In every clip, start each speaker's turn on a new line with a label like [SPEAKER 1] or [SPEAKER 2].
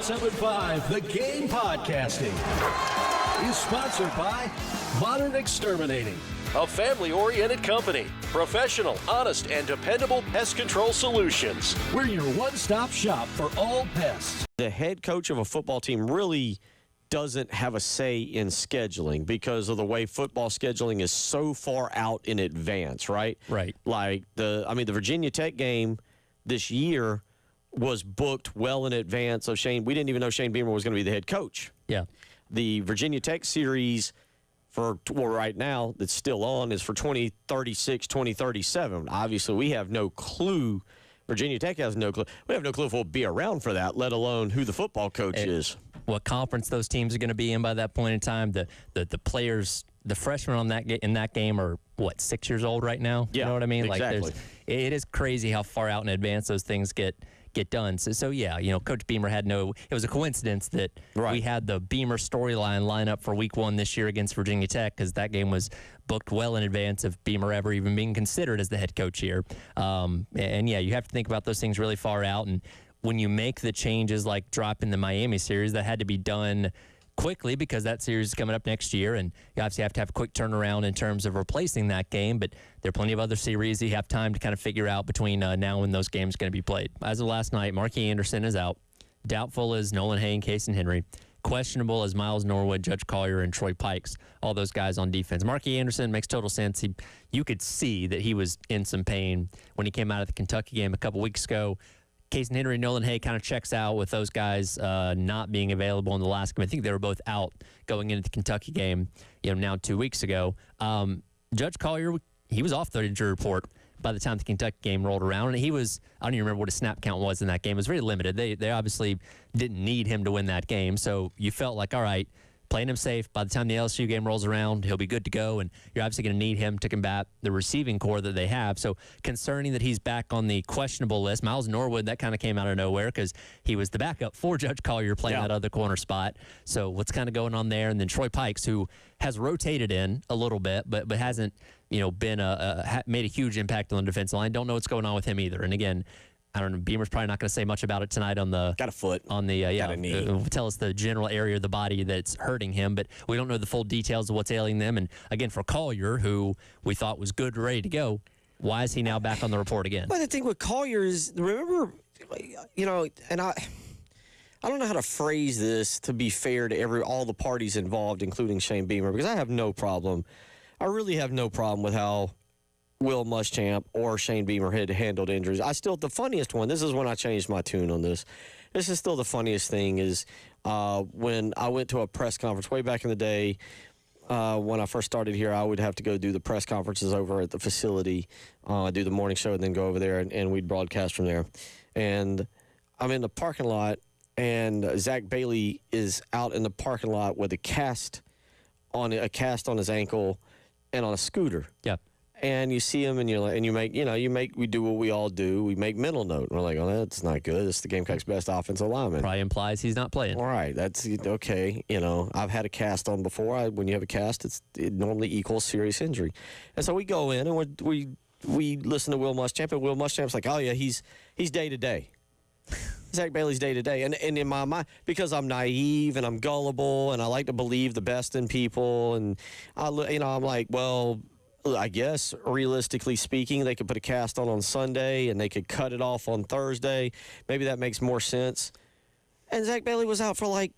[SPEAKER 1] 107.5, The Game Podcasting is sponsored by Modern Exterminating, a family-oriented company. Professional, honest, and dependable pest control solutions. We're your one-stop shop for all pests.
[SPEAKER 2] The head coach of a football team really doesn't have a say in scheduling because of the way football scheduling is so far out in advance, right?
[SPEAKER 3] Right.
[SPEAKER 2] Like the Virginia Tech game this year was booked well in advance of Shane. We didn't even know Shane Beamer was going to be the head coach.
[SPEAKER 3] Yeah.
[SPEAKER 2] The Virginia Tech series right now that's still on is for 2036, 2037. Obviously, we have no clue. Virginia Tech has no clue. We have no clue if we'll be around for that, let alone who the football coach is.
[SPEAKER 3] What conference those teams are going to be in by that point in time. The players, the freshmen in that game are, 6 years old right now?
[SPEAKER 2] Yeah,
[SPEAKER 3] you know what I mean?
[SPEAKER 2] exactly.
[SPEAKER 3] Like it is crazy how far out in advance those things get done. So yeah, Coach Beamer had it was a coincidence that we had the Beamer storyline line up for week 1 this year against Virginia Tech because that game was booked well in advance of Beamer ever even being considered as the head coach here. And yeah, you have to think about those things really far out. And when you make the changes like dropping the Miami series, that had to be done quickly because that series is coming up next year, and you obviously have to have a quick turnaround in terms of replacing that game, but there are plenty of other series you have time to kind of figure out between now and those games going to be played. As of last night, Marquis Anderson is out. Doubtful is Nolan Hay and Casey Henry. Questionable as Miles Norwood, Judge Collier, and Troy Pikes, all those guys on defense. Marquis Anderson makes total sense. You could see that he was in some pain when he came out of the Kentucky game a couple weeks ago. Casey Henry and Nolan Hay kind of checks out with those guys not being available in the last game. I think they were both out going into the Kentucky game, now 2 weeks ago. Judge Collier, he was off the injury report by the time the Kentucky game rolled around, and he was, I don't even remember what his snap count was in that game. It was very limited. They obviously didn't need him to win that game, so you felt like, all right, playing him safe. By the time the LSU game rolls around, he'll be good to go, and you're obviously going to need him to combat the receiving core that they have. So concerning that he's back on the questionable list. Miles Norwood, that kind of came out of nowhere because he was the backup for Judge Collier playing that other corner spot. So what's kind of going on there? And then Troy Pikes, who has rotated in a little bit, but hasn't been made a huge impact on the defensive line. Don't know what's going on with him either. And again, I don't know. Beamer's probably not going to say much about it tonight on the
[SPEAKER 2] got a foot
[SPEAKER 3] on the
[SPEAKER 2] got a knee.
[SPEAKER 3] Tell us the general area of the body that's hurting him, but we don't know the full details of what's ailing them. And again, for Collier, who we thought was good, ready to go, why is he now back on the report again?
[SPEAKER 2] But the thing with Collier is, remember, and I don't know how to phrase this to be fair to all the parties involved, including Shane Beamer, because I have no problem. I really have no problem with how Will Muschamp or Shane Beamer had handled injuries. The funniest one, this is when I changed my tune on this. This is still the funniest thing is when I went to a press conference way back in the day. When I first started here, I would have to go do the press conferences over at the facility, do the morning show, and then go over there, and we'd broadcast from there. And I'm in the parking lot, and Zach Bailey is out in the parking lot with a cast on his ankle and on a scooter.
[SPEAKER 3] Yeah.
[SPEAKER 2] And you see him, and we do what we all do. We make mental note. We're like, oh, that's not good. It's the Gamecocks' best offensive lineman.
[SPEAKER 3] Probably implies he's not playing.
[SPEAKER 2] All right, that's okay. I've had a cast on before. When you have a cast, it normally equals serious injury. And so we go in, and we listen to Will Muschamp, and Will Muschamp's like, oh, yeah, he's day-to-day. Zach Bailey's day-to-day. And in my mind, because I'm naive and I'm gullible and I like to believe the best in people, and I'm like, well, I guess, realistically speaking, they could put a cast on Sunday and they could cut it off on Thursday. Maybe that makes more sense. And Zach Bailey was out for like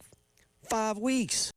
[SPEAKER 2] 5 weeks.